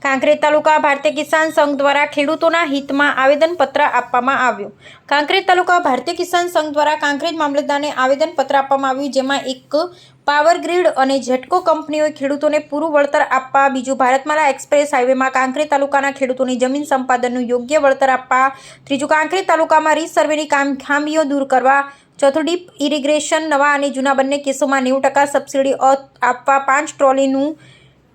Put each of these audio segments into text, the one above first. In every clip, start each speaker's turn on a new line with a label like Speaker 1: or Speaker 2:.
Speaker 1: કાંકરેજ તાલુકા ભારતીય કિસાન સંઘ દ્વારા ખેડૂતોના હિતમાં આવેદનપત્ર આપવામાં આવ્યું। કાંકરેજ તાલુકા ભારતીય કિસાન સંઘ દ્વારા કાંકરેજ મામલતદારને આવેદનપત્ર આપવામાં આવ્યું, જેમાં એક પાવર ગ્રીડ અને જેટકો કંપનીઓએ ખેડૂતોને પૂરું વળતર આપવા, બીજું ભારતમાલા એક્સપ્રેસ હાઈવેમાં કાંકરેજ તાલુકાના ખેડૂતોની જમીન સંપાદનનું યોગ્ય વળતર આપવા, ત્રીજું કાંકરેજ તાલુકામાં રીસર્વેની ખામીઓ દૂર કરવા, ચોથું ડીપ ઇરિગેશન નવા અને જૂના બંને કેસોમાં 90% સબસિડી આપવા, 5 ટ્રોલીનું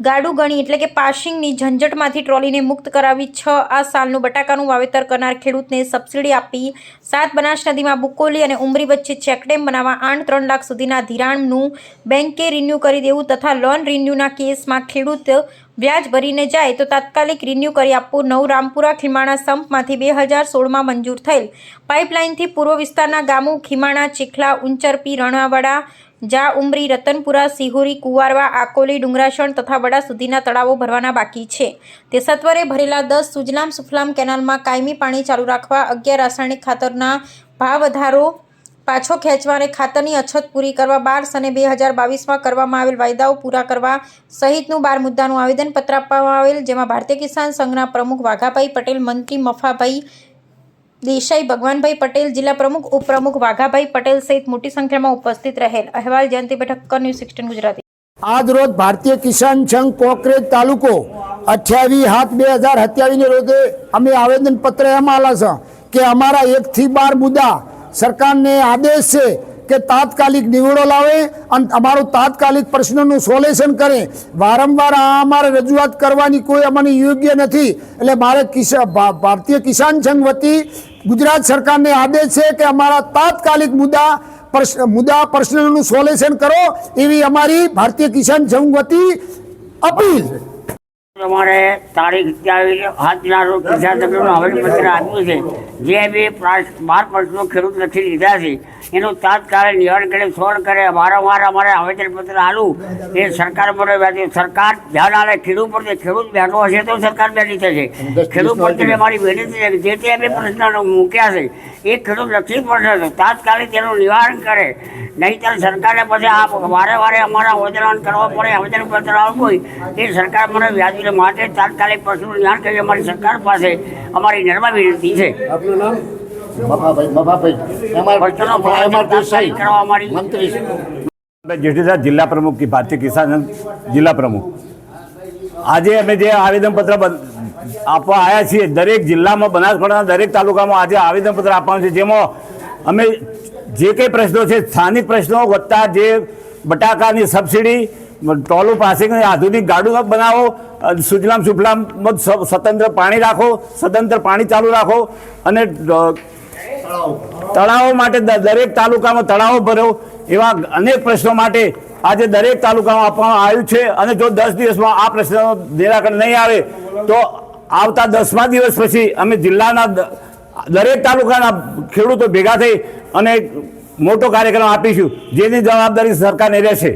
Speaker 1: ગાડું ગણી એટલે કે પાસિંગની ઝંઝટમાંથી ટ્રોલીને મુક્ત કરાવી, 6 આ સાલનું બટાકાનું વાવેતર કરનાર ખેડૂતને સબસિડી આપી, 7 બનાસ નદીમાં બુકોલી અને ઉમરી વચ્ચે ચેકડેમ બનાવવા, 3 લાખ સુધીના ધિરાણનું બેંકે રિન્યૂ કરી દેવું તથા લોન રિન્યૂના કેસમાં ખેડૂત વ્યાજ ભરીને જાય તો તાત્કાલિક રિન્યૂ કરી આપવું। 9 રામપુરા ખીમાણા સંપમાંથી 2016માં મંજૂર થયેલ પાઇપલાઇનથી પૂર્વ વિસ્તારના ગામો ખીમાણા, ચીખલા, ઉંચરપી, રણાવાડા, જા ઉમરી, રતનપુરા, સિહોરી, કુવારવા, આકોલી, ડુંગરાસણ તથા વડા સુધીના તળાવો ભરવાના બાકી છે, તે સત્વરે ભરેલા। 10 સુજલામ સુફલામ કેનાલમાં કાયમી પાણી ચાલુ રાખવા, 11 રાસાયણિક ખાતરના ભાવ વધારો પાછો ખેંચવા અને ખાતરની અછત પૂરી કરવા, 12 સને 2022માં કરવામાં આવેલ વાયદાઓ પૂરા કરવા સહિતનું 12 મુદ્દાનું આવેદનપત્ર આપવામાં આવેલ, જેમાં ભારતીય કિસાન સંઘના પ્રમુખ વાઘાભાઈ પટેલ, મંત્રી મફાભાઈ દેસાઈ, ભગવાનભાઈ પટેલ, જિલ્લા પ્રમુખ, ઉપપ્રમુખ વાઘાભાઈ પટેલ સહિત મોટી સંખ્યામાં ઉપસ્થિત રહેલ। અહેવાલ જયંતિભાઈ ઠક્કર, ન્યૂઝ 16 ગુજરાતી।
Speaker 2: આજ રોજ ભારતીય કિસાન સંઘ કોકરેજ તાલુકો 28/7/2027 રોજ અમે આવેદનપત્ર એમાં આલા છે કે અમારા 1 થી 12 મુદ્દા સરકારને આદેશ છે કે તાત્કાલિક નિવડો લાવે અને અમારું તાત્કાલિક પ્રશ્નનું સોલ્યુશન કરે। વારંવાર અમારે રજૂઆત કરવાની કોઈ અમને યોગ્ય નથી, એટલે મારે ભારતીય કિસાન સંઘ વતી ગુજરાત સરકારને આદેશ છે કે અમારા તાત્કાલિક મુદ્દા પ્રશ્નનું સોલ્યુશન કરો, એવી અમારી ભારતીય કિસાન સંઘ વતી અપીલ છે।
Speaker 3: અમારે તારીખ 27/7ના રોજ કિસાન સંઘનું આવેદનપત્ર આપ્યું છે, જે બી 12 પ્રશ્નો ખેડૂત લખી લીધા છે એનું તાત્કાલિક નિવારણ કરે, સોલ્વ કરે। વારંવાર અમારે આવેદનપત્ર આલું એ સરકાર પર સરકાર ધ્યાન આવે ખેડૂત પર, ખેડૂત બેઠો હશે તો સરકાર બેઠી થશે। ખેડૂત પ્રત્યે અમારી વિનંતી છે કે જે તે બે પ્રશ્નો મૂક્યા છે એ ખેડૂત લખી પડશે, તાત્કાલિક તેનું નિવારણ કરે, નહીંતર સરકારે પછી આ વારે અમારા આવેદન કરવા પડે, આવેદનપત્ર આવવું હોય એ સરકાર મને વ્યાજબી માટે તાત્કાલિક પ્રશ્નનું નિવારણ કરી અમારી સરકાર પાસે અમારી નમ્ર વિનંતી છે।
Speaker 4: જેઠીધર जिला प्रमुख की भारतीय किसान जिला प्रमुख आज अमे जे आवेदनपत्र आपवा आया छे, दरेक जिल्ला में बनासकांठा दरेक तालुका में आज आवेदनपत्र आपवानुं छे, जेमां अमे जे कई प्रश्नों है स्थानिक प्रश्नों वत्ता जे बटाकानी सब्सिडी, टोलू पासिंग, आधुनिक गाडू बनावो, सुजलाम सुफलाम स्वतंत्र पाणी राखो, स्वतंत्र पाणी चालू राखो અને તળાવો માટે દરેક તાલુકામાં તળાવો ભરો, એવા અનેક પ્રશ્નો માટે આજે દરેક તાલુકામાં આપવામાં આવ્યું છે। અને જો 10 દિવસમાં આ પ્રશ્નનું નિરાકરણ નહીં આવે તો આવતા 10મા દિવસ પછી અમે જિલ્લાના દરેક તાલુકાના ખેડૂતો ભેગા થઈ અને મોટો કાર્યક્રમ આપીશું, જેની જવાબદારી સરકારને રહેશે।